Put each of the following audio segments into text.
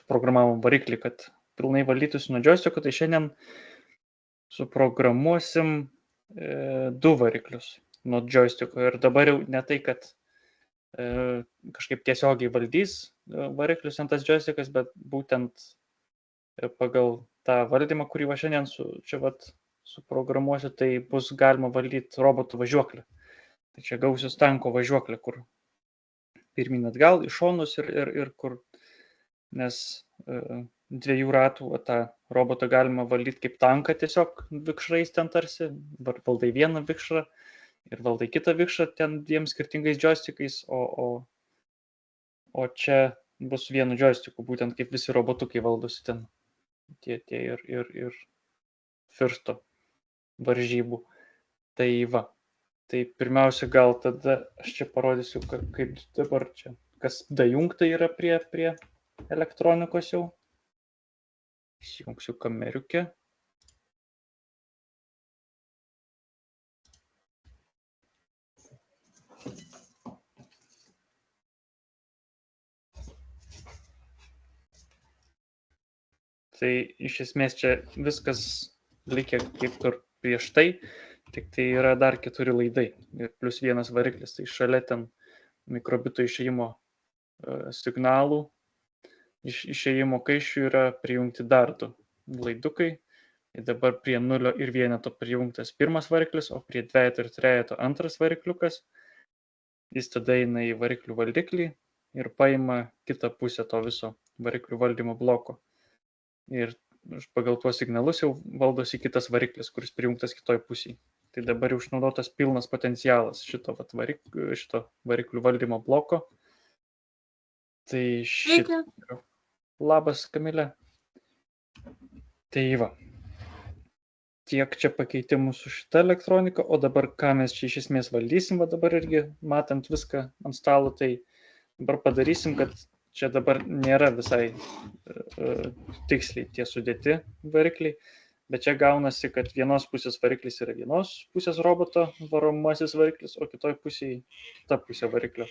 suprogramavom variklį, kad pilnai valdytųsi nuo joystick'o, tai šiandien suprogramuosim 2 variklius nuo joystick'o. Ir dabar jau ne tai, kad kažkaip tiesiogiai valdys variklius ant tas joystick'as, bet būtent pagal tą valdymą, kurį va šiandien čia vat suprogramuosiu, tai bus galima valdyti robotų važiuoklę. Tai čia gausis tanko važiuoklė, kur pirmyn atgal, iš šonus ir kur, nes 2 ratų tą robotą galima valdyti kaip tanką tiesiog vikšrais ten tarsi, valdai vieną vikšrą ir valdai kitą vikšrą ten 2 skirtingais joystickais, o čia bus vienu joysticku, būtent kaip visi robotukai valdosi ten, tie ir firsto varžybų. Tai va. Tai pirmiausia, gal tada aš čia parodysiu, kaip dabar čia, kas dajungta yra prie elektronikos jau. Įsijungsiu kameriukę. Tai iš esmės čia viskas likę kaip ir prieš tai, tik tai yra dar 4 laidai ir plus 1 variklis. Tai šalia ten mikrobito išėjimo signalų, išėjimo kaiščių yra prijungti dar 2 laidukai. Ir dabar prie 0 ir 1 prijungtas 1 variklis, o prie 2 ir 3 2 varikliukas. Jis tada eina į variklių valdiklį ir paima kitą pusę to viso variklių valdymo bloko. Ir pagal tuos signalus jau valdosi kitas variklis, kuris prijungtas kitoj pusėje. Tai dabar jau išnaudotas pilnas potencialas šito variklių valdymo bloko. Tai šitą. Labas, Kamilė. Tai va. Tiek čia pakeitimų su šita elektronika, o dabar ką mes čia iš esmės valdysim, va dabar irgi matant viską ant stalo, tai dabar padarysim, kad čia dabar nėra visai tiksliai tie sudėti varikliai, bet čia gaunasi, kad vienos pusės variklis yra vienos pusės roboto varomasis variklis, o kitoj pusėje kita pusė variklio.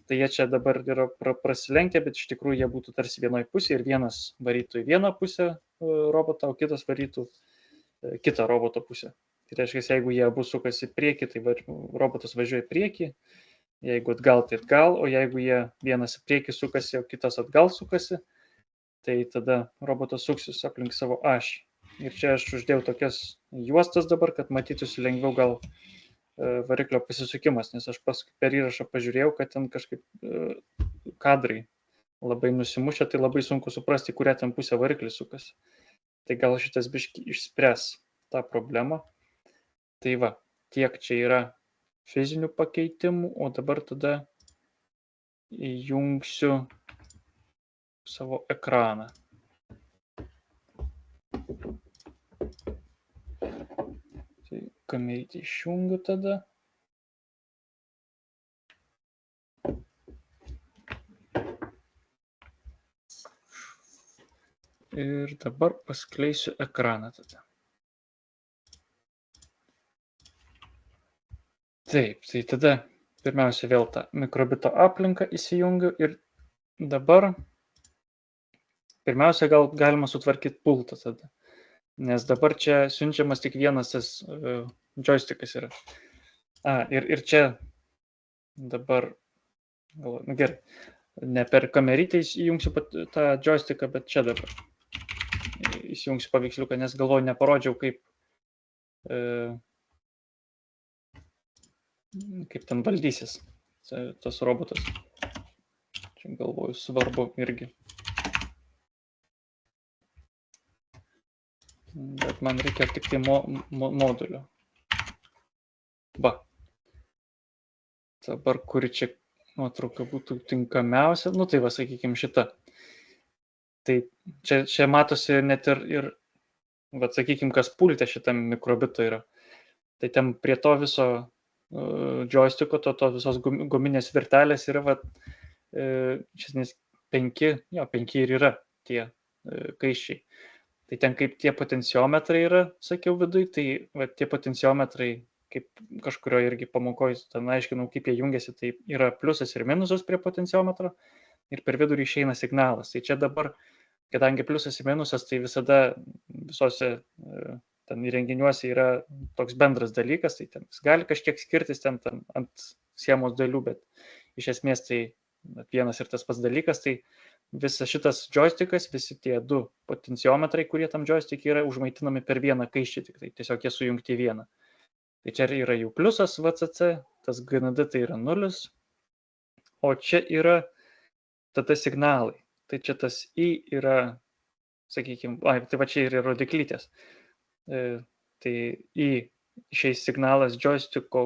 Tai jie čia dabar yra prasilenkę, bet iš tikrųjų jie būtų tarsi vienoj pusėje ir vienas varytų į vieną pusę robotą, o kitas varytų kitą roboto pusę. Tai reiškia, jeigu jie abu sukasi priekį, tai robotas važiuoja priekį, jeigu atgal, tai atgal, o jeigu jie vienas į priekį sukasi, o kitas atgal sukasi, tai tada robotas suksis aplink savo ašį. Ir čia aš uždėjau tokias juostas dabar, kad matytųsi lengviau gal variklio pasisukimas, nes aš paskui per įrašą pažiūrėjau, kad ten kažkaip kadrai labai nusimušę, tai labai sunku suprasti, kurią ten pusę variklis sukasi. Tai gal šitas biškį išspręs tą problemą. Tai va, tiek čia yra fizinių pakeitimų, o dabar tada įjungsiu savo ekraną. Tai kamerį išjungiu tada. Ir dabar paskleisiu ekraną tada. Taip, tai tada pirmiausia vėl tą mikrobito aplinką įsijungiu ir dabar pirmiausia gal galima sutvarkyti pultą tada, nes dabar čia siunčiamas tik vienas tas joystickas yra. Ir čia dabar, gerai, ne per kamerytę įjungsiu tą joysticką, bet čia dabar įsijungsiu paveiksliuką, nes galvoju, neparodžiau, kaip ten valdysis tas robotas. Čia galvoju, svarbu irgi. Bet man reikia tik tai modulio. Va. Dabar kuri čia nuotrauka būtų tinkamiausia. Nu tai va, sakykime, šita. Tai čia matosi net ir va, sakykime, kas pulte šitam mikrobito yra. Tai ten prie to viso joysticko, to visos guminės virtelės yra, va, iš esmės 5 ir yra tie kaiščiai. Tai ten kaip tie potenciometrai yra, sakiau viduj, tai va, tie potenciometrai, kaip kažkurio irgi pamokoje, ten aiškinau, kaip jie jungiasi, tai yra pliusas ir minusas prie potenciometro ir per vidurį išeina signalas. Tai čia dabar kadangi pliusas ir minusas, tai visada visose ten įrenginiuose yra toks bendras dalykas, tai ten gali kažkiek skirtis ten ant schemos dalių, bet iš esmės tai vienas ir tas pats dalykas, tai visas šitas joystickas, visi tie du potenciometrai, kurie tam joystick yra, užmaitinami per vieną kaiščią, tik tai tiesiog jie sujungti į vieną. Tai čia yra jų pliusas VCC, tas GND tai yra 0, o čia yra tada signalai. Tai čia tas I yra, sakykime, tai va čia yra rodiklytės. Tai I išeis signalas joysticko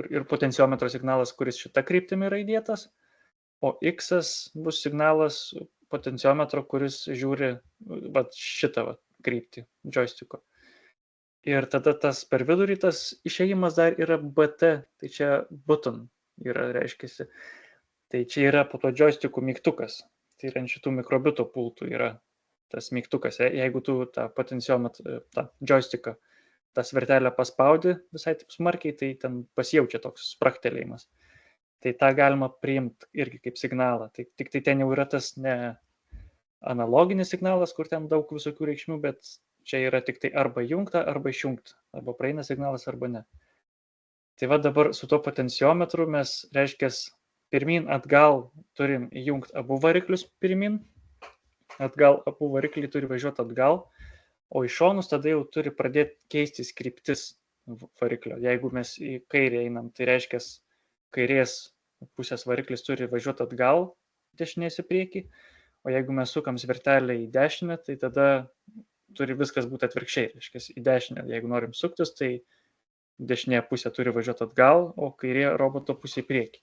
ir potenciometro signalas, kuris šitą kryptimį yra įdėtas, o X bus signalas potenciometro, kuris žiūri va, šitą va, kryptį joysticko. Ir tada tas per vidurį tas išėjimas dar yra BT, tai čia button yra, reiškiasi. Tai čia yra po to joystickų mygtukas. Tai yra ant šitų mikrobitų pultų yra tas mygtukas. Jeigu tu tą potenciometrą, tą joysticką, tą svertelę paspaudi visai taip smarkiai, tai ten pasijaučia toks spraktelėjimas. Tai tą galima priimti irgi kaip signalą. Tai tik tai ten jau yra tas ne analoginis signalas, kur ten daug visokių reikšmių, bet čia yra tik tai arba jungta, arba išjungta, arba praeina signalas, arba ne. Tai va dabar su tuo potenciometru mes, reiškia, pirmin atgal turim įjungti abu variklius pirmin, atgal abu varikliai turi važiuoti atgal, o iš šonus tada jau turi pradėti keistis kryptis variklio. Jeigu mes į kairę einam, tai reiškia, kairės pusės variklis turi važiuoti atgal, dešinės į priekį, o jeigu mes sukam svertelę į dešinę, tai tada turi viskas būti atvirkščiai, reiškia, į dešinę. Jeigu norim suktis, tai dešinė pusė turi važiuoti atgal, o kairė roboto pusė į priekį.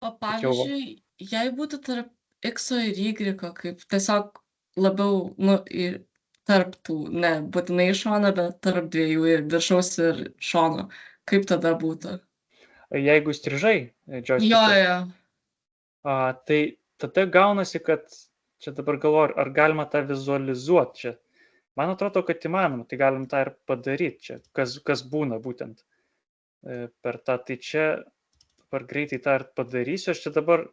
O pavyzdžiui, jei būtų tarp X ir Y, kaip tiesiog labiau, tarp tų, ne būtinai šoną, bet tarp dviejų ir viršaus ir šono, kaip tada būtų? Jeigu strižai joystick, tai tada gaunasi, kad čia dabar galvoju, ar galima tą vizualizuoti čia. Man atrodo, kad įmanoma, tai galim tą ir padaryti čia, kas būna būtent per tą. Tai čia dabar greitai tą ir padarysiu, aš čia dabar,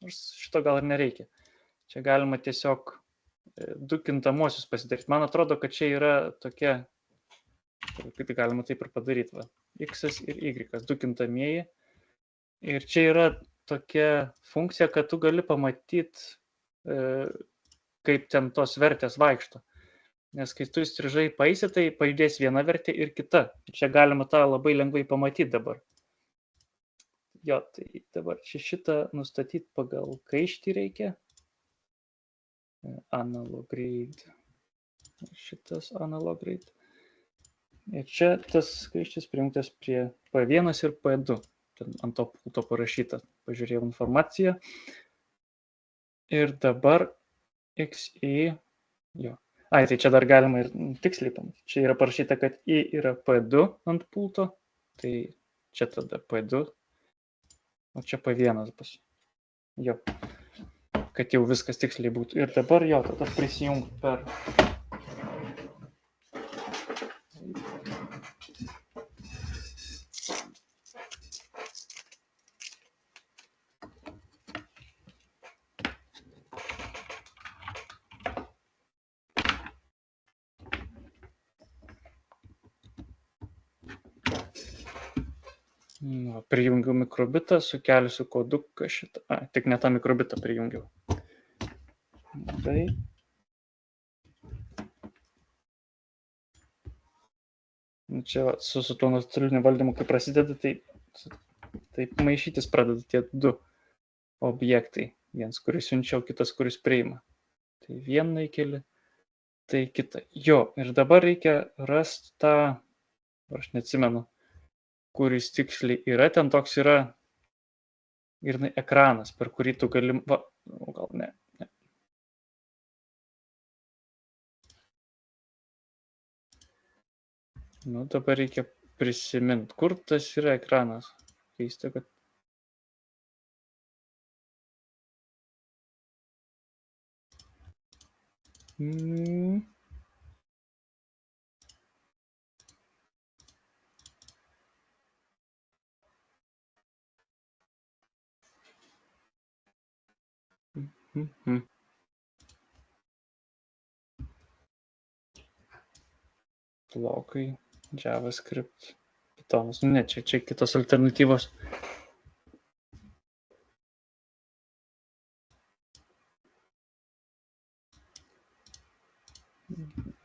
šito gal ir nereikia. Čia galima tiesiog du kintamosius pasidaryti. Man atrodo, kad čia yra tokia, kaip galima taip ir padaryti, va. X ir Y, du kintamieji. Ir čia yra tokia funkcija, kad tu gali pamatyti, kaip ten tos vertės vaikšto. Nes kai tu įstrižai paeisi, tai pajudės viena vertė ir kita. Ir čia galima tą labai lengvai pamatyti dabar. Jo, tai dabar čia šitą nustatyti pagal kaištį reikia. Analog read. Šitas analog read. Ir čia tas kaištis prijungtas prie P1 ir P2. Ten ant to pulto parašyta. Pažiūrėjau informaciją. Ir dabar XI. Jo. Tai čia dar galima ir tiksliai pamatyti. Čia yra parašyta, kad I yra P2 ant pulto, tai čia tada P2, o čia P1 bus. Jo, kad jau viskas tiksliai būtų. Ir dabar jo, tada prisijungt per... Prijungiau mikrobitą, sukelsiu koduką šitą. Tik ne tą mikrobitą prijungiau. Tai. Čia su tuo nuotoliniu valdymu, kai prasideda, tai maišytis pradeda tie du objektai. Vienas, kuris siunčiau, kitas, kuris priima. Tai vieną įkeli, tai kitą. Jo, ir dabar reikia rasti tą, aš neatsimenu, kuris tiksliai yra, ten toks yra ir ekranas, per kurį tu gali, gal ne. Dabar reikia prisiminti, kur tas yra ekranas. Keista, kad... blokai, JavaScript, Pythonas. Nu, ne, čia kitos alternatyvos.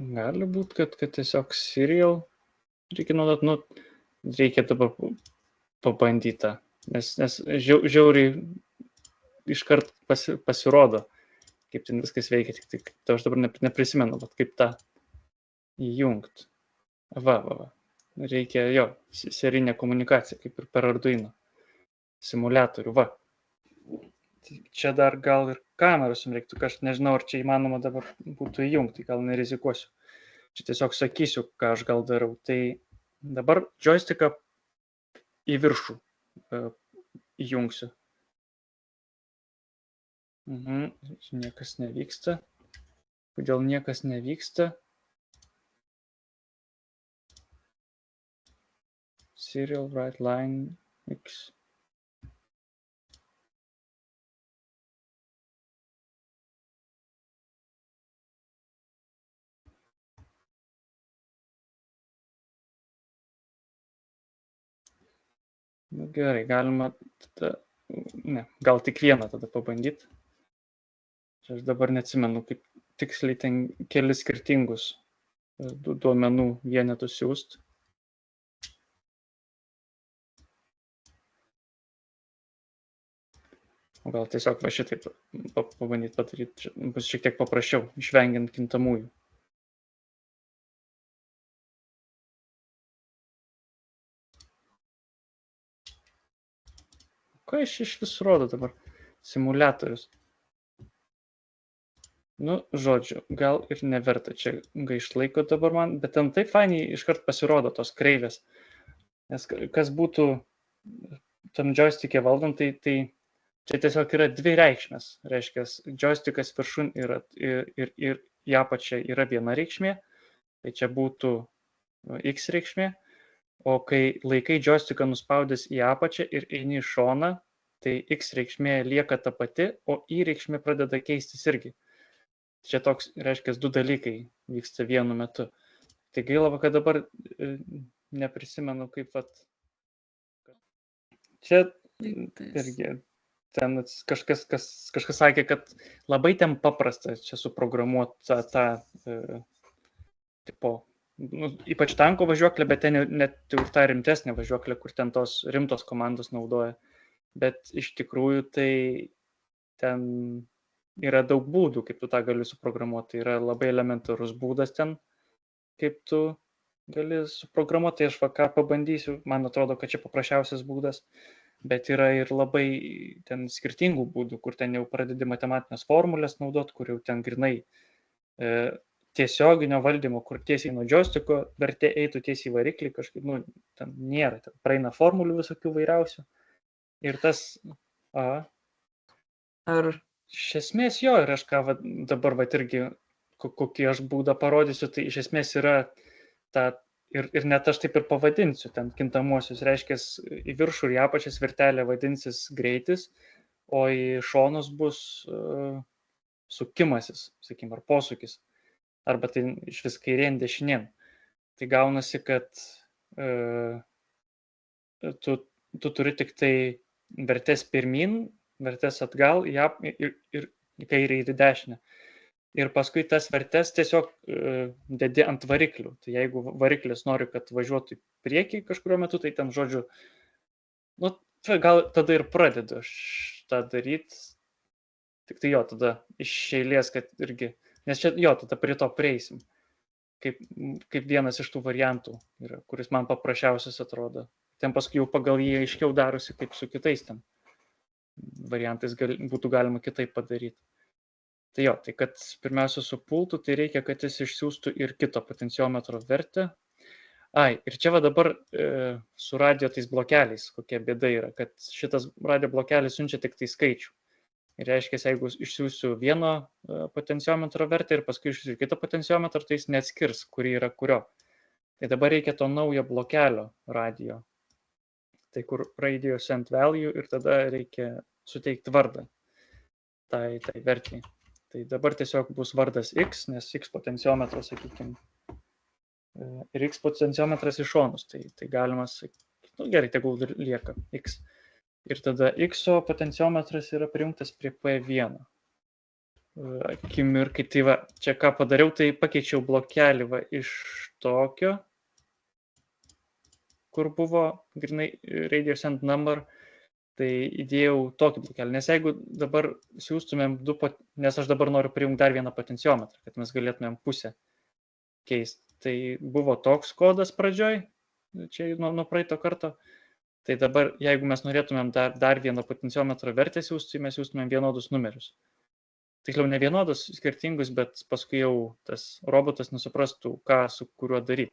Gali būti, kad tiesiog serial reikia naudot, nu, reikia dabar pabandyti tą, nes žiauriai iškart pasirodo, kaip ten viskas veikia, tik tai aš dabar neprisimenu, bet kaip tą įjungt. Va. Reikia jo, serinė komunikacija, kaip ir per Arduino simuliatorių, va. Čia dar gal ir kameros jums reiktų, aš nežinau, ar čia įmanoma dabar būtų įjungti, gal nerizikuosiu. Čia tiesiog sakysiu, ką aš gal darau. Tai dabar joysticką į viršų įjungsiu. Niekas nevyksta. Kodėl niekas nevyksta? Serial write line X. Nu, gerai, galima tada, ne, gal tik vieną tada pabandyti. Aš dabar neatsimenu, kaip tiksliai ten kelis skirtingus duomenų vienetus siųst. O gal tiesiog va šitaip pabandyti padaryti, bus šiek tiek paprasčiau, išvengiant kintamųjų. Ką iš visų rodo dabar? Simuliatorius. Nu, žodžiu, gal ir neverta čia gaišt laiko dabar man, bet ten taip fainiai iškart pasirodo tos kreivės. Nes kas būtų tam joystick'e valdant, tai čia tiesiog yra dvi reikšmės. Reiškia, joystickas viršun ir į apačią yra viena reikšmė, tai čia būtų X reikšmė, o kai laikai joysticką nuspaudęs į apačią ir eini į šoną, tai X reikšmė lieka ta pati, o Y reikšmė pradeda keistis irgi. Čia toks, reiškia, du dalykai vyksta vienu metu. Tai gaila, kad dabar neprisimenu, kaip vat. Čia irgi ten kažkas sakė, kad labai ten paprasta čia suprogramuoti tą tipo, nu, ypač tanko važiuoklę, bet ten net ir tą rimtesnę važiuoklę, kur ten tos rimtos komandos naudoja. Bet iš tikrųjų tai ten yra daug būdų, kaip tu tą gali suprogramuoti. Tai yra labai elementarus būdas ten, kaip tu gali suprogramuoti. Tai aš ką pabandysiu, man atrodo, kad čia paprasčiausias būdas, bet yra ir labai ten skirtingų būdų, kur ten jau pradedi matematinės formulės naudoti, kur jau ten grinai tiesioginio valdymo, kur tiesiai nuo joysticko vertė eitų tiesiai į variklį, kažkaip, nu, ten nėra, ten praeina formulių visokių vairiausių. Ir tas, Ar iš esmės jo, ir aš ką dabar irgi, kokį aš būdą parodysiu, tai iš esmės yra ta, ir net aš taip ir pavadinsiu, ten kintamuosius, reiškia, į viršų ir į apačią svirtelę vadinsis greitis, o į šonus bus sukimasis, sakykim, ar posūkis, arba tai iš vis kairėn dešinėn. Tai gaunasi, kad tu turi tik tai vertės pirmin, vertės atgal, ir į kairę ir į dešinę. Ir paskui tas vertės tiesiog dedi ant variklių. Tai jeigu variklis nori, kad važiuotų į priekį kažkurio metu, tai ten, žodžiu, nu, gal tada ir pradedu aš tą daryti. Tik tai jo, tada iš eilės, kad irgi, nes čia jo, tada prie to prieisim. Kaip vienas iš tų variantų yra, kuris man paprasčiausias atrodo. Ten paskui jau pagal jį aiškiau darosi, kaip su kitais ten variantais būtų galima kitaip padaryti. Tai jo, tai kad pirmiausia supultų, tai reikia, kad jis išsiųstų ir kito potenciometro vertę. Ir čia va dabar su radio tais blokeliais, kokia bėda yra, kad šitas radio blokelis siunčia tik tai skaičių. Ir reiškia, jeigu išsiųsiu vieno potenciometro vertę ir paskui išsiųsiu kitą potenciometrą, tai jis neatskirs, kurį yra kurio. Tai dabar reikia to naujo blokelio radio. Tai kur radio send value ir tada reikia suteikti vardą tai vertėjai. Tai dabar tiesiog bus vardas X, nes X potenciometras, sakykime, ir X potenciometras į šonus. Tai galima sakyti, nu, gerai, tegul ir lieka X. Ir tada X potenciometras yra prijungtas prie P1. Akimirkai, tai va, čia ką padariau, tai pakeičiau blokelį va iš tokio, kur buvo grinai radio send number, tai įdėjau tokį blokelį. Nes jeigu dabar siūstumėm nes aš dabar noriu prijungti dar vieną potenciometrą, kad mes galėtumėm pusę keisti. Tai buvo toks kodas pradžioj, čia nuo praeito karto. Tai dabar, jeigu mes norėtumėm dar vieną potenciometrą vertę siūsti, mes siūstumėm vienodus numerius. Tiksliau, ne vienodus, skirtingus, bet paskui jau tas robotas nesuprastų, ką su kuriuo daryti.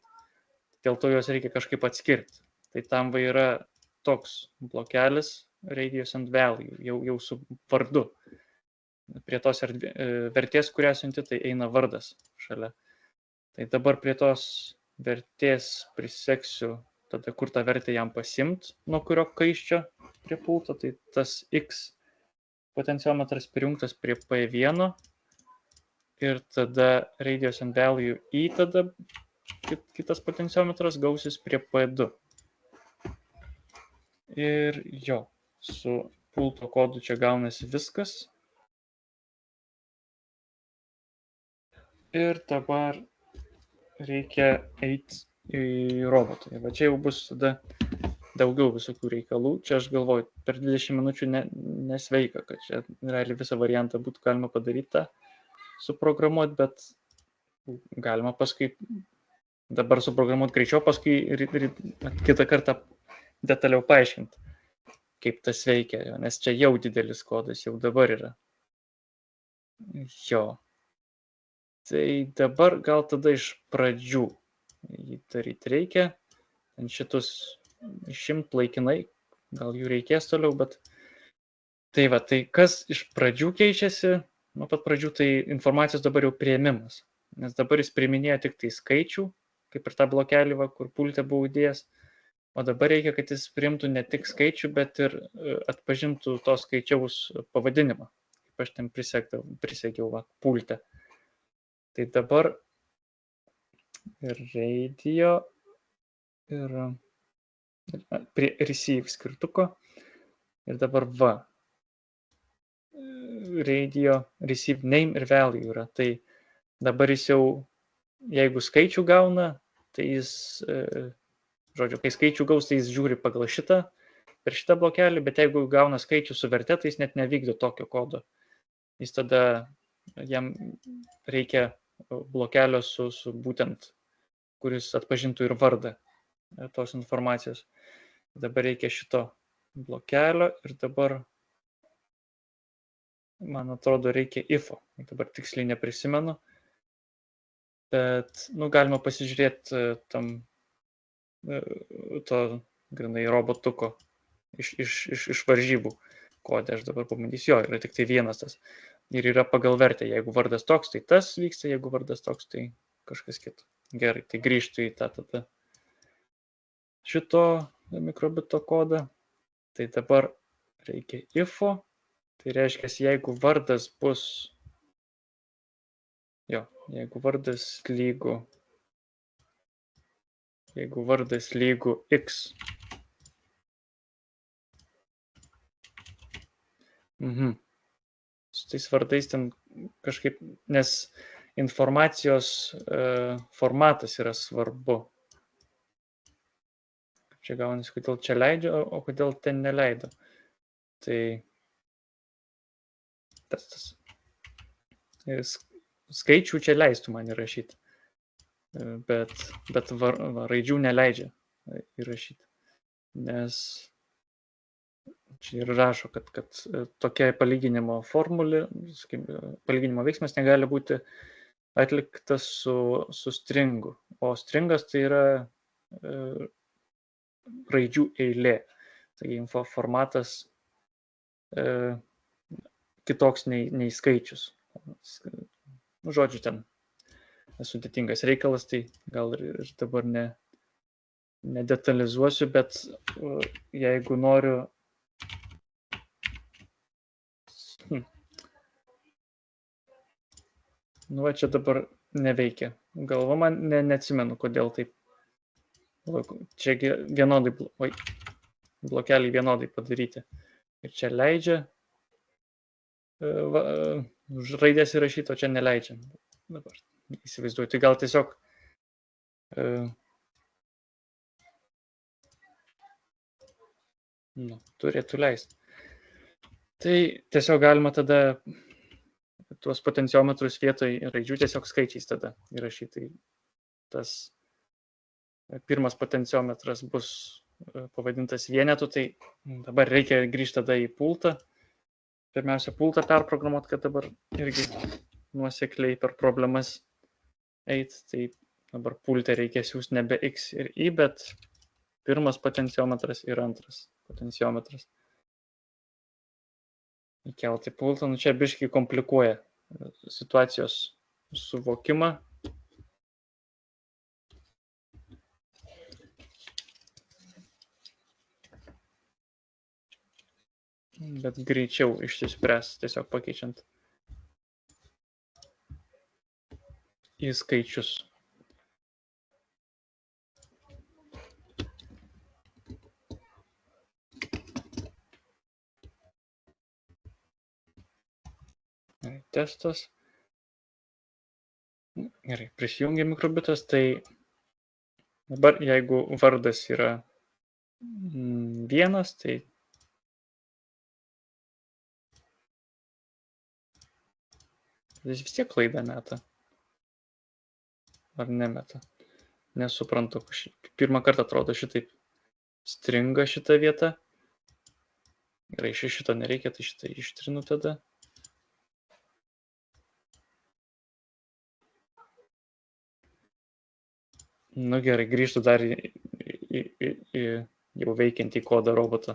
Dėl to juos reikia kažkaip atskirti. Tai tam va yra toks blokelis radio send value, jau su vardu. Prie tos vertės, kurią siunti, tai eina vardas šalia. Tai dabar prie tos vertės priseksiu, tada kur tą vertę jam pasimt, nuo kurio kaiščio prie pulto, tai tas X potenciometras prijungtas prie P1 ir tada radio send value I tada kitas potenciometras gausis prie P2. Ir jo, su pulto kodu čia gaunasi viskas. Ir dabar reikia eiti į robotą. Va čia jau bus tada daugiau visokių reikalų. Čia aš galvoju, per 20 minučių nesveika, kad čia realiai visą variantą būtų galima padaryti tą, suprogramuoti, bet galima paskui dabar suprogramuoti greičiau, paskui ir kitą kartą detaliau paaiškinti, kaip tas veikia, nes čia jau didelis kodas, jau dabar yra. Jo. Tai dabar gal tada iš pradžių jį daryti reikia, šitus išimt laikinai, gal jų reikės toliau, bet tai va, tai kas iš pradžių keičiasi, nuo pat pradžių tai informacijos dabar jau priėmimas, nes dabar jis priiminėja tik tai skaičių, kaip ir tą blokelį, va, kur pulte buvo įdėjęs, o dabar reikia, kad jis priimtų ne tik skaičių, bet ir atpažintų to skaičiaus pavadinimą, kaip aš ten prisekiau va, pulte. Tai dabar ir radio, ir prie receive skirtuko, ir dabar va, radio, receive name ir value yra. Tai dabar jis jau, jeigu skaičių gauna, tai jis, žodžiu, kai skaičių gaus, tai jis žiūri pagal šitą, per šitą blokelį, bet jeigu gauna skaičių su verte, tai jis net nevykdo tokio kodo. Jis tada, jam reikia blokelio su būtent, kuris atpažintų ir vardą tos informacijos. Dabar reikia šito blokelio ir dabar, man atrodo, reikia ifo. Dabar tiksliai neprisimenu, bet galima pasižiūrėti tam to grinai robotuko iš varžybų kodė. Aš dabar pabandysiu, jo, yra tik tai vienas tas. Ir yra pagal vertę, jeigu vardas toks, tai tas vyksta, jeigu vardas toks, tai kažkas kito. Gerai, tai grįžtų į tą tada šito mikrobito kodą. Tai dabar reikia ifo, tai reiškia, jeigu vardas bus, jo, jeigu vardas lygu x. Su tais vardais ten kažkaip, nes informacijos formatas yra svarbu. Čia gaunasi, kodėl čia leidžia, o kodėl ten neleido. Tai tas. Skaičių čia leistų man įrašyti, bet raidžių neleidžia įrašyti, nes čia ir rašo, kad tokia palyginimo formulė, palyginimo veiksmas negali būti atliktas su stringu, o stringas tai yra raidžių eilė, taigi formatas kitoks nei skaičius. Žodžiu, ten sudėtingas reikalas, tai gal ir dabar nedetalizuosiu, bet jeigu noriu Nu, va, čia dabar neveikia. Galva man neatsimenu, kodėl taip. Čia vienodai, blokeliai vienodai padaryti. Ir čia leidžia raidės įrašyti, o čia neleidžia. Dabar įsivaizduoju. Tai gal tiesiog turėtų leisti. Tai tiesiog galima tada tuos potenciometrus vietoj raidžių tiesiog skaičiais tada įrašyti. Tas pirmas potenciometras bus pavadintas vienetu, tai dabar reikia grįžti tada į pultą. Pirmiausia, pultą perprogramuoti, kad dabar irgi nuosekliai per problemas eit. Tai dabar pulte reikia siūsti nebe X ir Y, bet pirmas potenciometras ir antras potenciometras. Įkelti pultą, nu čia biškai komplikuoja situacijos suvokimą. Bet greičiau išsispręs tiesiog pakeičiant į skaičius. Testas. Gerai, prisijungia mikrobitas, tai dabar jeigu vardas yra vienas, tai jis vis tiek klaidą meta. Ar nemeta? Nesuprantu. Pirmą kartą atrodo šitaip stringa šita vieta. Gerai, šito nereikia, tai šitą ištrinu tada. Nu gerai, grįžtu dar į jau veikiantį kodą robotą.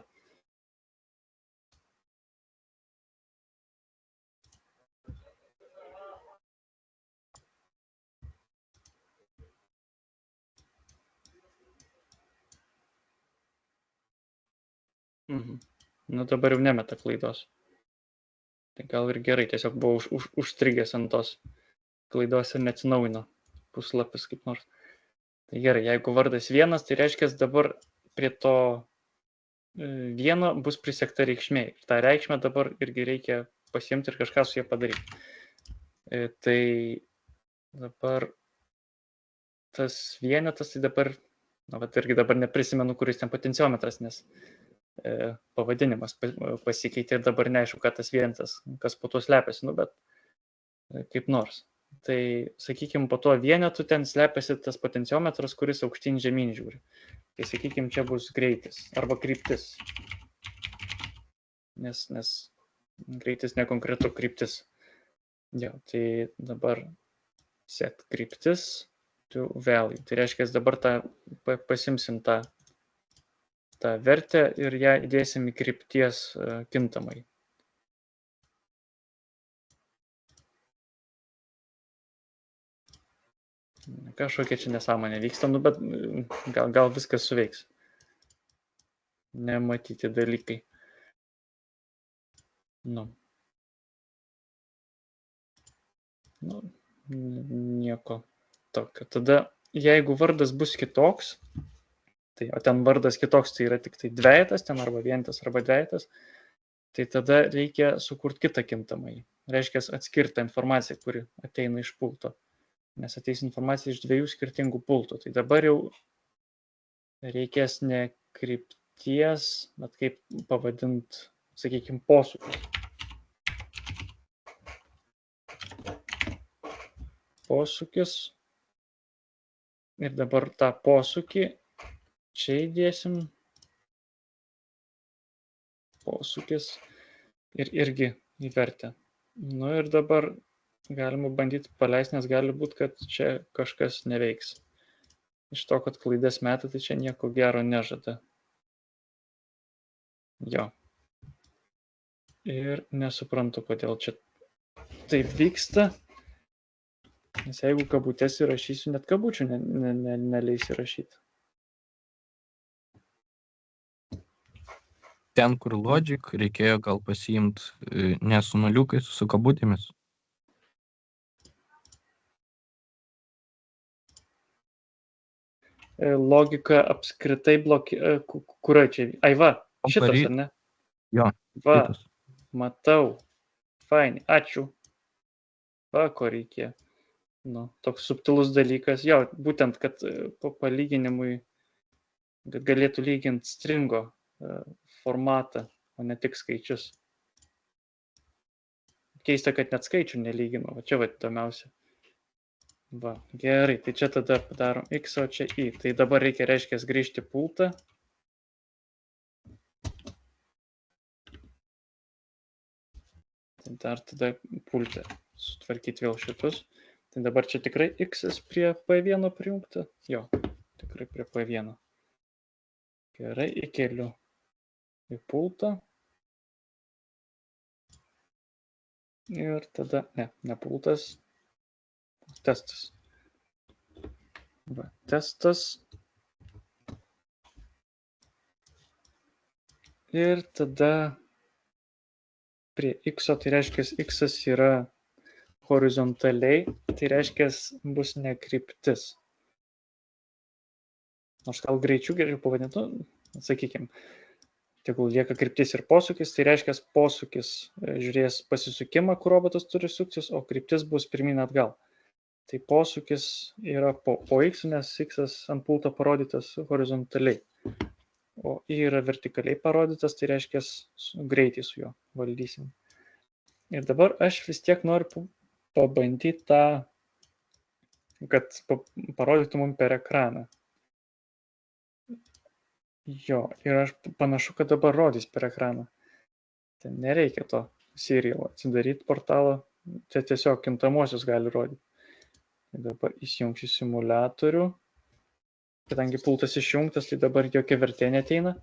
Nu dabar jau nemeta klaidos. Tai gal ir gerai, tiesiog buvau užstrigęs ant tos klaidos ir neatsinaujino puslapis kaip nors. Tai gerai, jeigu vardas vienas, tai reiškia dabar prie to vieno bus prisekta reikšmė. Ir tą reikšmę dabar irgi reikia pasiimti ir kažką su ją padaryti. Tai dabar tas vienetas, tai dabar, irgi dabar neprisimenu, kuris ten potenciometras, nes pavadinimas pasikeitė ir dabar neaišku, kad tas vienetas, kas po to slepiasi, bet kaip nors. Tai, sakykime, po to vienetu ten slepiasi tas potenciometras, kuris aukštyn žemyn žiūri. Tai, sakykime, čia bus greitis arba kryptis. Nes greitis nekonkretu kryptis. Jo, tai dabar set kryptis to value. Tai reiškia, dabar pasimsim tą vertę ir ją įdėsim į krypties kintamai. Kažkokia čia nesąmonė vyksta, bet gal viskas suveiks. Nematyti dalykai. Nieko tokio. Tada, jeigu vardas bus kitoks, o ten vardas kitoks, tai yra tik tai dvejetas, ten arba vienetas, arba dvejetas, tai tada reikia sukurti kitą kintamąjį. Reiškia atskirtą informaciją, kuri ateina iš pulto. Nes ateis informacija iš dviejų skirtingų pultų. Tai dabar jau reikės ne krypties, bet kaip pavadinti, sakykime, posūkį. Posūkis. Ir dabar tą posūkį čia įdėsim. Posūkis. Ir irgi įvertę. Ir dabar galima bandyti paleisti, nes gali būti, kad čia kažkas neveiks. Iš to, kad klaidas meta, tai čia nieko gero nežada. Jo. Ir nesuprantu, kodėl čia taip vyksta. Nes jeigu kabutės įrašysiu, net kabučių neleis įrašyti. Ten, kur logic, reikėjo gal pasiimti ne su nuliukais, su kabutėmis. logika apskritai kurioje čia? Ai va, šitas Kambarį. ar ne? Jo, Va, šitas. matau. Fainai, ačiū. Va, ko reikia. Nu, toks subtilus dalykas. Jo, būtent, kad palyginimui galėtų lyginti stringo formatą, o ne tik skaičius. Keista, kad net skaičių nelygino. Va čia va įdomiausia. Va, gerai, tai čia tada padarom x, o čia y. Tai dabar reikia, reiškia, grįžti pultą. Tai dar tada pultę sutvarkyti vėl šitus. Tai dabar čia tikrai x prie P1 prijungta. Jo, tikrai prie P1. Gerai, įkeliu į pultą. Ir tada, ne pultas, testas. Va, testas. Ir tada prie x, tai reiškia, x yra horizontaliai, tai reiškia, bus ne kryptis. Nors gal greičiau geriau pavadintų, sakykime, tegul lieka kryptis ir posūkis, tai reiškia, posūkis žiūrės pasisukimą, kur robotas turi suktis, o kryptis bus pirmin atgal. Tai posūkis yra po x, nes x ant pulto parodytas horizontaliai, o y yra vertikaliai parodytas, tai reiškia, greitai su juo valdysim. Ir dabar aš vis tiek noriu pabandyti tą, kad parodytų mums per ekraną. Jo, ir aš panašu, kad dabar rodys per ekraną. Tai nereikia to serialo atsidaryti portalą, čia tiesiog kintamosius gali rodyti. Tai dabar įsijungsiu simuliatorių. Kadangi pultas išjungtas, tai dabar jokia vertė neteina.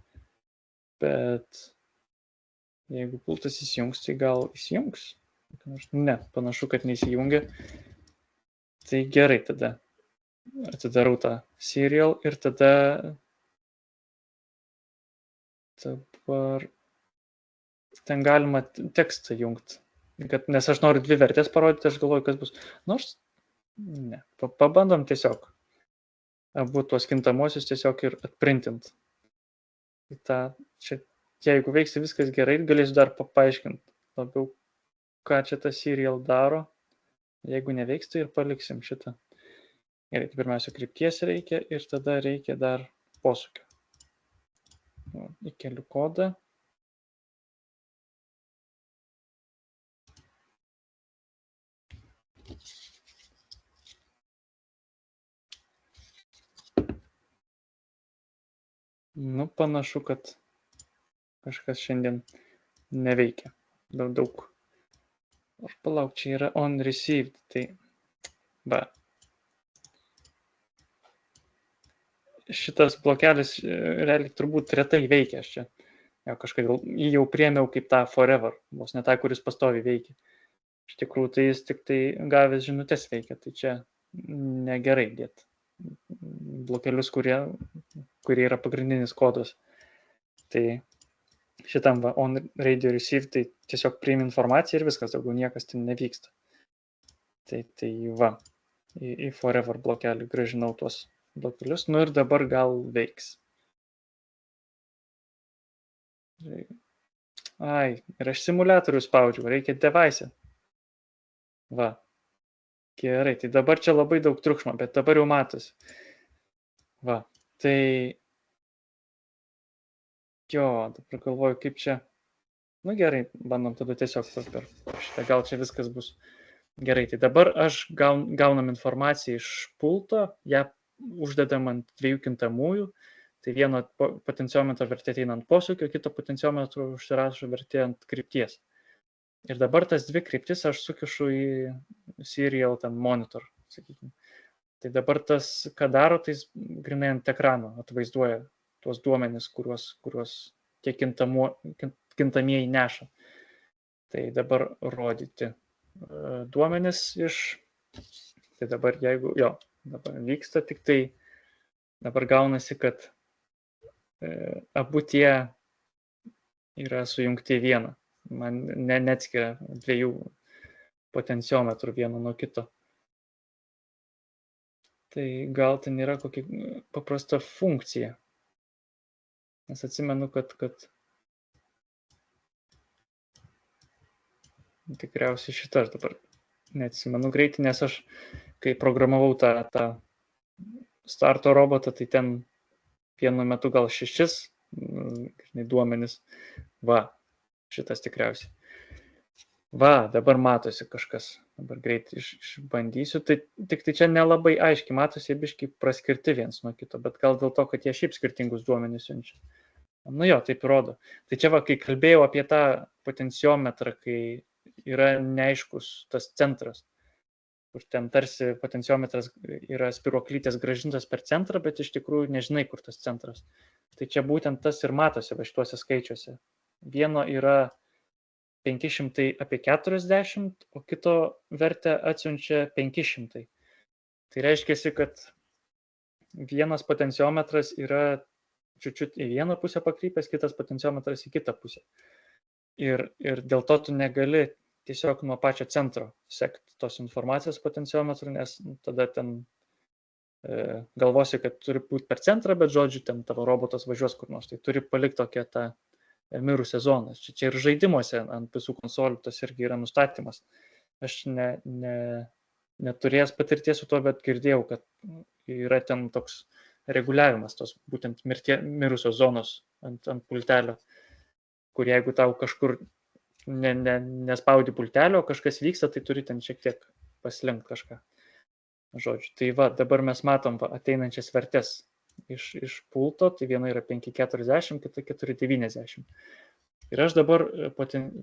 Bet jeigu pultas įsijungs, tai gal įsijungs. Ne, panašu, kad neįsijungia. Tai gerai tada. Atidarau tą serial ir tada dabar ten galima tekstą jungti. Nes aš noriu dvi vertės parodyti, aš galvoju, kas bus. Nors, ne, pabandom tiesiog. Abu tuos kintamosius tiesiog ir atprintint. Čia, jeigu veiks viskas gerai, galėsiu dar paaiškinti labiau, ką čia tas serial daro. Jeigu neveiks, tai ir paliksim šitą. Gerai, tai pirmiausia krypties reikia ir tada reikia dar posūkio. Įkeliu kodą. Nu, panašu, kad kažkas šiandien neveikia. Daug. Aš palauk, čia yra on received, tai va. Šitas blokelis realiai turbūt retai veikia aš čia. Kažkaip jį jau priėmiau kaip tą forever, vos ne tą, kuris pastoviai veikia. Iš tikrųjų, tai jis tik tai gavęs žinutės veikia, tai čia negerai dėti blokelius, kurie yra pagrindinis kodas. Tai šitam va, on radio receive, tai tiesiog priimi informaciją ir viskas, daugiau niekas ten nevyksta. Tai va, į forever blokelį grąžinau tuos blokelius, nu ir dabar gal veiks. Ai, ir aš simuliatorių spaudžiu, reikia device. Va, gerai, tai dabar čia labai daug triukšmo, bet dabar jau matosi. Va, tai jo, dabar galvoju, kaip čia. Nu gerai, bandom tada tiesiog per šitą, gal čia viskas bus gerai. Tai dabar aš gaunam informaciją iš pulto, ją uždedam ant dviejų kintamųjų. Tai vieno potenciometro vertė ateina ant posūkio, kito potenciometro užsirašo vertė ant krypties. Ir dabar tas dvi kryptis aš sukišu į serial ten monitor, sakykime. Tai dabar tas, ką daro, tai grinai ant ekrano atvaizduoja tuos duomenis, kuriuos tie kintamieji neša. Tai dabar rodyti duomenis iš, tai dabar jeigu, dabar vyksta, tik tai dabar gaunasi, kad abu tie yra sujungti vieną. Man neatskiria dviejų potenciometrų vieno nuo kito. Tai gal ten yra kokia paprasta funkcija. Nes atsimenu, kad tikriausiai šitą aš dabar neatsimenu greitai, nes aš, kai programavau tą starto robotą, tai ten vienu metu gal 6 duomenis. Va, šitas tikriausiai. Va, dabar matosi kažkas. Dabar greitai išbandysiu. Tai tik tai čia nelabai aiškiai matosi, biškai praskirti viens nuo kito, bet gal dėl to, kad jie šiaip skirtingus duomenis siunčia. Nu jo, taip rodo. Tai čia va, kai kalbėjau apie tą potenciometrą, kai yra neaiškus tas centras, kur ten tarsi potenciometras yra spiruoklytės grąžintas per centrą, bet iš tikrųjų nežinai, kur tas centras. Tai čia būtent tas ir matosi va šituose skaičiuose. Vieno yra 500 apie 40, o kito vertę atsiunčia 500. Tai reiškia, kad vienas potenciometras yra čiut į vieną pusę pakrypęs, kitas potenciometras į kitą pusę. Ir dėl to tu negali tiesiog nuo pačio centro sekti tos informacijos potenciometrų, nes tada ten galvosi, kad turi būti per centrą, bet žodžiu, ten tavo robotas važiuos kur nors. Tai turi palikti tokią tą mirusią zoną. Čia ir žaidimuose ant visų konsolių tas irgi yra nustatymas. Aš neturėjęs patirties su to, bet girdėjau, kad yra ten toks reguliavimas tos būtent mirusios zonos ant pultelio, kur jeigu tau kažkur nespaudi pultelio, kažkas vyksta, tai turi ten šiek tiek paslinkti kažką. Žodžiu, tai va, dabar mes matom ateinančias vertės iš pulto, tai viena yra 5,40, kita 4,90. Ir aš dabar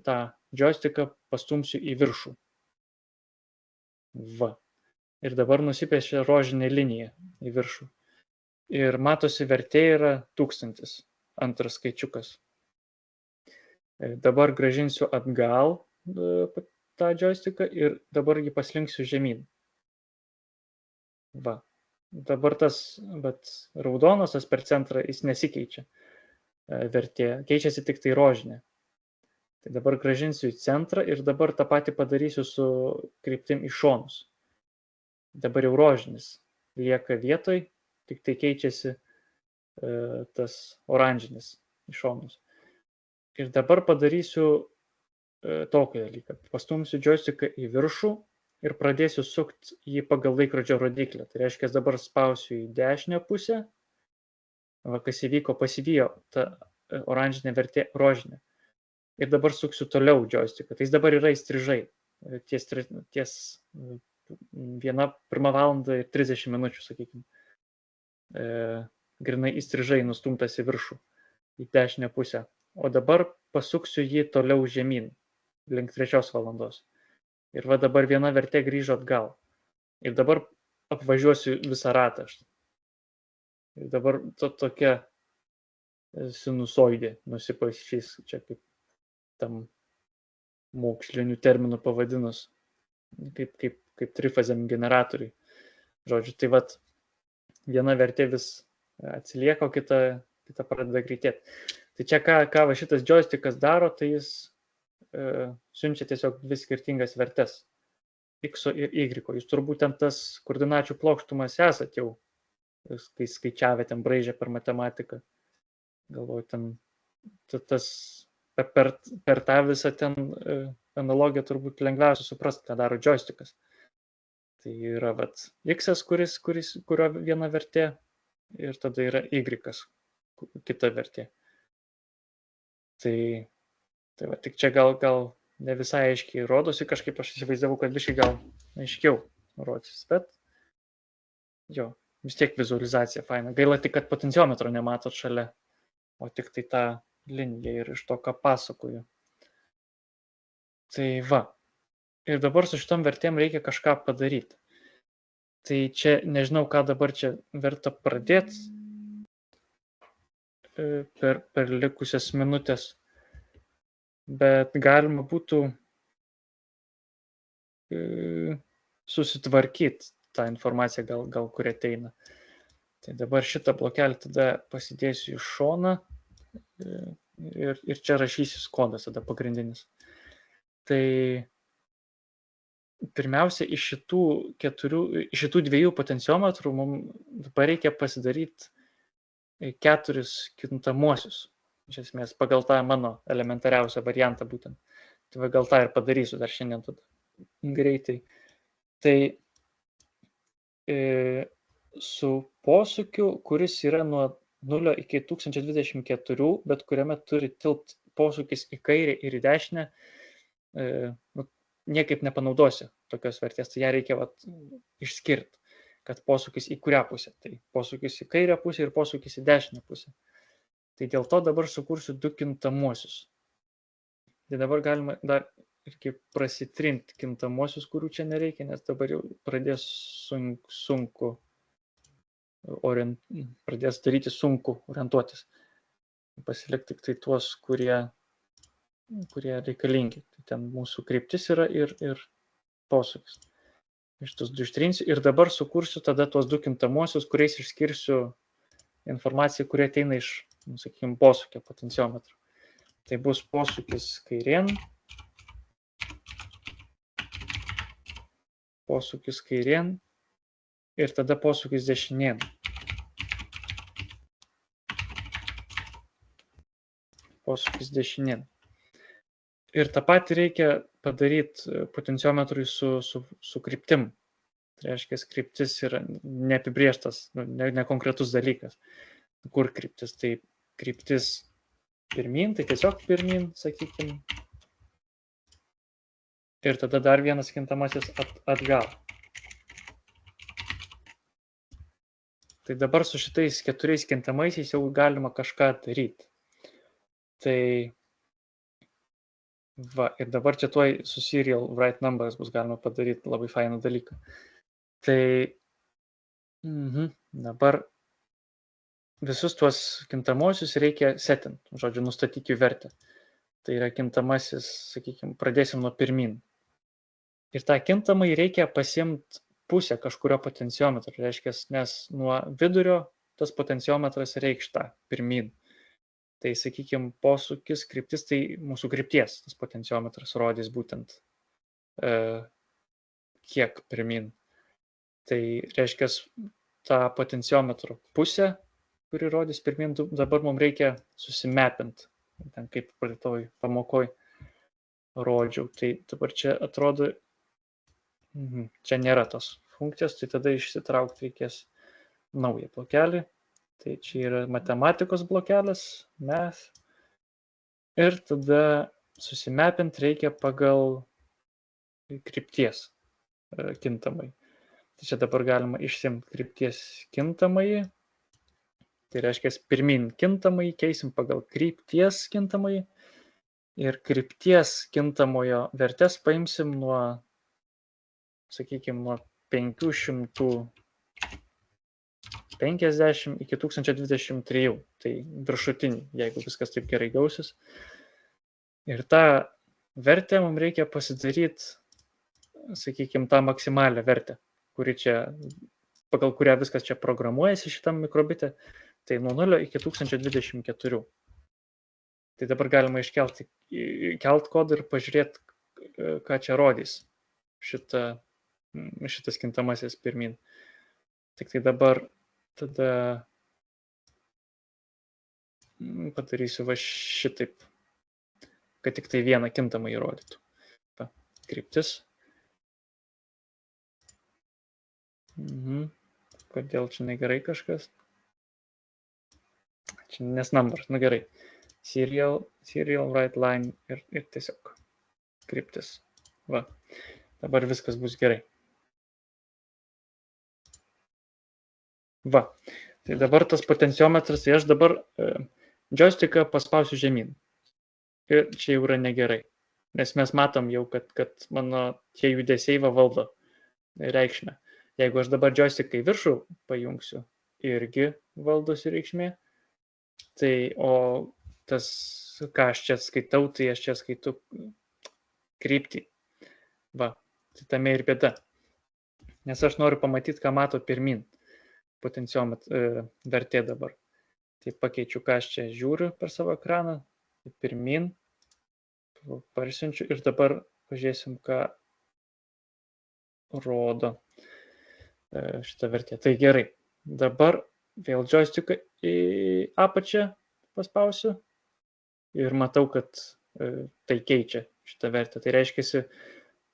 tą joysticką pastumsiu į viršų. Va. Ir dabar nusipiešia rožinė linija į viršų. Ir matosi vertė yra 1000, antras skaičiukas. Dabar grąžinsiu atgal tą joysticką ir dabar jį paslinksiu žemyn. Va. Dabar tas raudonas, tas per centrą, jis nesikeičia vertė, keičiasi tik tai rožinė. Tai dabar grąžinsiu į centrą ir dabar tą patį padarysiu su kryptim į šonus. Dabar jau rožinis lieka vietoj, tik tai keičiasi tas oranžinis į šonus. Ir dabar padarysiu tokį dalyką. Pastumsiu joysticką į viršų ir pradėsiu sukti jį pagal laikrodžio rodiklę. Tai reiškia, dabar spausiu į dešinę pusę. Va, kas įvyko, pasivijo ta oranžinė vertė rožinė. Ir dabar suksiu toliau joysticką. Tai jis dabar yra įstrižai. Ties 1 valandą ir 30 minučių, sakykime. Grinai įstrižai nustumtas į viršų, į dešinę pusę. O dabar pasuksiu jį toliau žemyn, link 3 valandos. Ir va dabar viena vertė grįžo atgal. Ir dabar apvažiuosiu visą ratą. Ir dabar tokia sinusoidė nusipaišys, čia kaip tam mokslinių terminų pavadinus, kaip trifaziam generatoriui. Žodžiu, tai vat viena vertė vis atsilieka, o kita pradeda greitėti. Tai čia ką va šitas joystickas daro, tai jis siunčia tiesiog 2 skirtingas vertes, X ir Y. Jūs turbūt ten tas koordinačių plokštumas esat jau, kai skaičiavę ten braižę per matematiką. Galvoju, ten per tą visą ten analogiją turbūt lengviausia suprasti, ką daro joystickas. Tai yra vat X, kurio viena vertė, ir tada yra Y, kita vertė. Tai va, tik čia gal ne visai aiškiai rodosi, kažkaip aš įsivaizdavau, kad biškai gal aiškiau rodysis, bet jo, vis tiek vizualizacija faina. Gaila tik, kad potenciometro nematot šalia, o tik tai tą liniją ir iš to, ką pasakoju. Tai va. Ir dabar su šitom vertėm reikia kažką padaryti. Tai čia nežinau, ką dabar čia verta pradėti per likusias minutės, bet galima būtų susitvarkyti tą informaciją, gal kur ateina. Tai dabar šitą blokelį tada pasidėsiu į šoną ir čia rašysis kodas tada pagrindinis. Tai pirmiausia, iš šitų dviejų potenciometrų mums dabar reikia pasidaryti 4 kintamuosius. Iš esmės, pagal tą mano elementariausią variantą būtent. Tai gal tą ir padarysiu dar šiandien tada greitai. Tai su posūkiu, kuris yra nuo 0 iki 1024, bet kuriame turi tilpt posūkis į kairę ir į dešinę, niekaip nepanaudosi tokios vertės, tai ją reikia išskirti, kad posūkis į kurią pusę. Tai posūkis į kairę pusę ir posūkis į dešinę pusę. Tai dėl to dabar sukursiu 2 kintamuosius. Tai dabar galima dar irgi prasitrinti kintamuosius, kurių čia nereikia, nes dabar jau pradės sunku orientuotis. Pasilikti tik tai tuos, kurie reikalingi. Tai ten mūsų kryptis yra ir posūkis. Šitus 2 ištrinsiu ir dabar sukursiu tada tuos 2 kintamuosius, kuriais išskirsiu informaciją, kurie ateina iš, sakykime, posūkio potenciometro. Tai bus posūkis kairėn, ir tada posūkis dešinėn. Ir tą patį reikia padaryti potenciometrui su kryptim. Tai reiškia, kryptis yra neapibrėžtas, nekonkretus dalykas. Kur kryptis? Tai kryptis pirmin, tai tiesiog pirmin, sakykime. Ir tada dar vienas kintamasis atgal. Tai dabar su šitais 4 kintamaisiais jau galima kažką daryti. Tai ir dabar čia tuoj su serial write numbers bus galima padaryti labai fainą dalyką. Tai dabar visus tuos kintamosius reikia setint, žodžiu, nustatyti jų vertę. Tai yra kintamasis, sakykime, pradėsim nuo pirmin. Ir tą kintamąjį reikia pasiimti pusę kažkurio potenciometro, reiškia, nes nuo vidurio tas potenciometras reikš tą pirmin. Tai, sakykime, posūkis, kryptis, tai mūsų krypties tas potenciometras rodys būtent kiek pirmin. Tai reiškia, tą potenciometro pusę, kuri rodys pirmin, dabar mums reikia susimepinti, ten kaip praeitoj pamokoj rodžiau. Tai dabar čia atrodo, čia nėra tos funkcijos, tai tada išsitraukti reikės naują blokelį. Tai čia yra matematikos blokelis, mes. Ir tada susimepinti reikia pagal krypties kintamai. Tai čia dabar galima išsimti krypties kintamai. Tai reiškia, pirmin kintamai keisim pagal krypties kintamai. Ir krypties kintamojo vertės paimsim nuo, sakykime, nuo 550 iki 1023. Tai viršutinį, jeigu viskas taip gerai gausis. Ir tą vertę mums reikia pasidaryti, sakykime, tą maksimalią vertę, pagal kurią viskas čia programuojasi šitam mikrobite. Tai nuo 0 iki 1024. Tai dabar galima kelt kodą ir pažiūrėti, ką čia rodys šitas kintamasis pirmin. Tik tai dabar tada padarysiu šitaip, kad tik tai vieną kintamą įrodytų. Kryptis. Kodėl čia negerai kažkas? Čia nes numbers, gerai. Serial write line ir tiesiog kryptis. Dabar viskas bus gerai. Tai dabar tas potenciometras, tai aš dabar joysticką paspausiu žemyn. Ir čia jau yra negerai. Nes mes matom jau, kad mano tie judesiai valdo reikšmę. Jeigu aš dabar joysticką į viršų pajungsiu, irgi valdosi reikšmė. Tai o tas, ką aš čia skaitau, tai aš čia skaitau kryptį. Tai tame ir bėda. Nes aš noriu pamatyti, ką mato pirmin potenciometro vertė dabar. Tai pakeičiu, ką aš čia žiūriu per savo ekraną. Pirmin. Parsiunčiu ir dabar pažiūrėsim, ką rodo šitą vertę. Tai gerai. Dabar vėl joysticką į apačią paspausiu ir matau, kad tai keičia šitą vertę. Tai reiškia,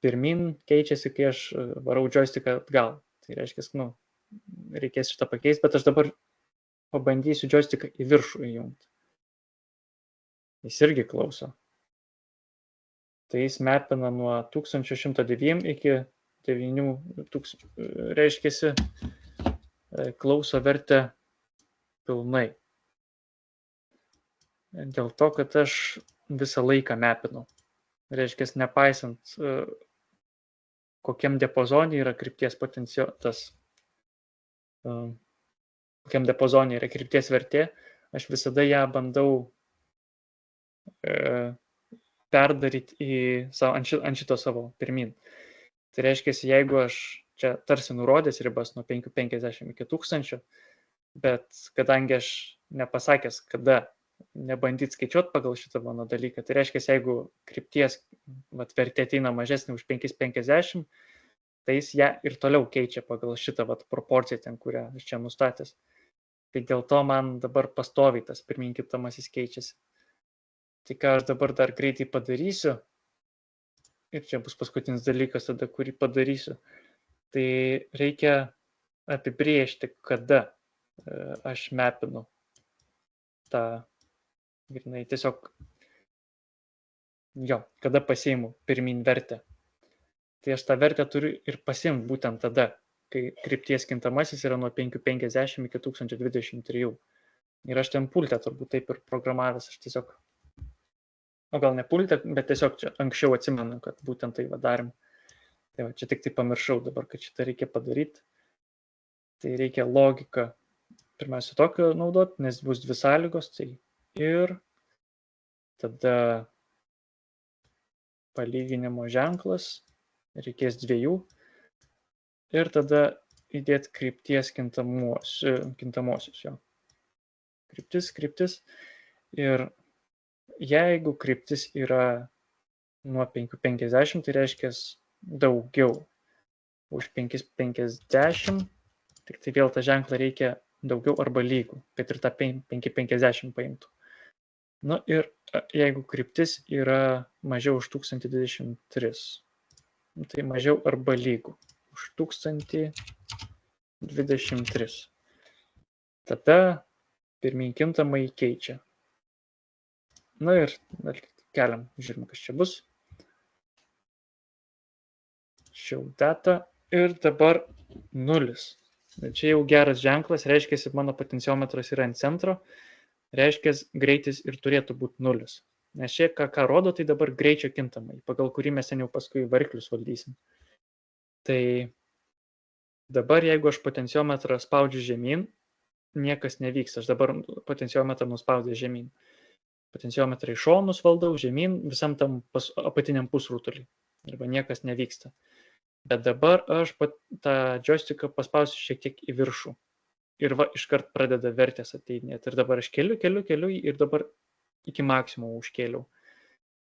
pirmin keičiasi, kai aš varau joysticką atgal. Tai reiškia, reikės šitą pakeisti, bet aš dabar pabandysiu joysticką į viršų įjungti. Jis irgi klauso. Tai jis mapina nuo 1109 iki 9000, reiškia, klauso vertę pilnai. Dėl to, kad aš visą laiką mapinu. Reiškia, nepaisant, kokiam diapazone yra krypties kokiam diapazone yra krypties vertė, aš visada ją bandau perdaryti ant šito savo pirmin. Tai reiškia, jeigu aš čia tarsi nurodęs ribas nuo 550 iki 1000, bet kadangi aš nepasakęs, kada nebandyti skaičiuoti pagal šitą mano dalyką, tai reiškia, jeigu krypties vertė ateina mažesnė už 550, tai jis ją ir toliau keičia pagal šitą proporciją ten, kurią aš čia nustatęs. Tai dėl to man dabar pastoviai tas pirmin kintamasis keičiasi. Tai ką aš dabar dar greitai padarysiu, ir čia bus paskutinis dalykas tada, kurį padarysiu, tai reikia apibrėžti, kada aš mapinu tą, grinai, tiesiog, kada pasiimu pirmin vertę. Tai aš tą vertę turiu ir pasiimti būtent tada, kai krypties kintamasis yra nuo 550 iki 1023. Ir aš ten pulte turbūt taip ir programavęs, aš tiesiog, o gal ne pulte, bet tiesiog čia anksčiau atsimenu, kad būtent tai darėm. Tai čia tik tai pamiršau dabar, kad šitą reikia padaryti. Tai reikia logiką pirmiausia tokio naudoti, nes bus dvi sąlygos. Tai ir tada palyginimo ženklas, reikės dviejų. Ir tada įdėti krypties kintamosius jo. Kryptis. Ir jeigu kryptis yra nuo 550, tai reiškia daugiau už 550, tik tai vėl tą ženklą reikia daugiau arba lygų, kad ir tą 550 paimtų. Ir jeigu kryptis yra mažiau už 1023, tai mažiau arba lygų už 1023. Tada pirmin kintamai keičia. Ir keliam, žiūrim, kas čia bus. Show data ir dabar 0. Čia jau geras ženklas, reiškia, mano potenciometras yra ant centro, reiškia, greitis ir turėtų būti 0. Nes čia ką rodo, tai dabar greičio kintamai, pagal kurį mes ten jau paskui variklius valdysim. Tai dabar, jeigu aš potenciometrą spaudžiu žemyn, niekas nevyks. Aš dabar potenciometrą nuspaudęs žemyn. Potenciometrą į šonus valdau žemyn visam tam apatiniam pusrutulį. Arba niekas nevyksta. Bet dabar aš tą joysticką paspausiu šiek tiek į viršų. Ir iškart pradeda vertės ateidinėti. Ir dabar aš keliu ir dabar iki maksimumo užkėliau.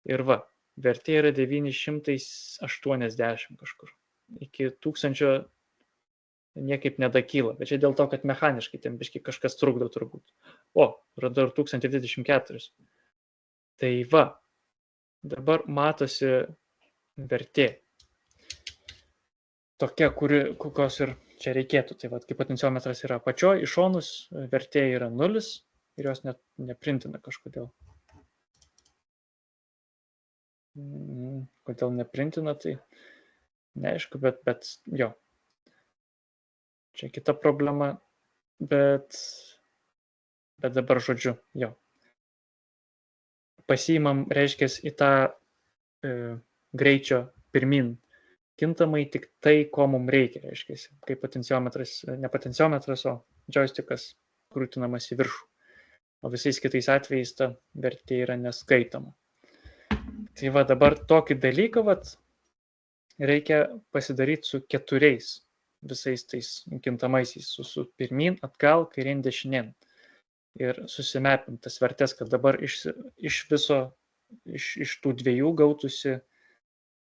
Ir vertė yra 980 kažkur. Iki 1000 niekaip nedakyla. Bet čia dėl to, kad mechaniškai ten biškai kažkas trukdo turbūt. Radau 1024. Tai dabar matosi vertė. Tokia, kokios ir čia reikėtų. Tai kai potenciometras yra apačioje, iš šonus vertė yra 0 ir jos net neprintina kažkodėl. Kodėl neprintina, tai neaišku, bet jo. Čia kita problema, bet dabar žodžiu, jo. Pasiimam, reiškia, į tą greičio pirmin kintamai tik tai, ko mums reikia, reiškia, kai potenciometras, ne potenciometras, o joystickas krūtinamas į viršų. O visais kitais atvejais ta vertė yra neskaitoma. Tai dabar tokį dalyką reikia pasidaryti su 4 visais tais kintamaisiais, su pirmin, atgal, kairien, dešinien. Ir susimepint tas vertės, kad dabar iš viso, iš tų dviejų gautųsi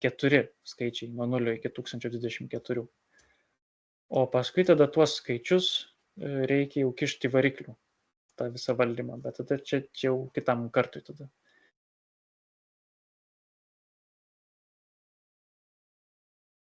4 skaičiai nuo 0 iki 1024. O paskui tada tuos skaičius reikia jau kišti variklių, tą visą valdymą, bet tada čia jau kitam kartui tada.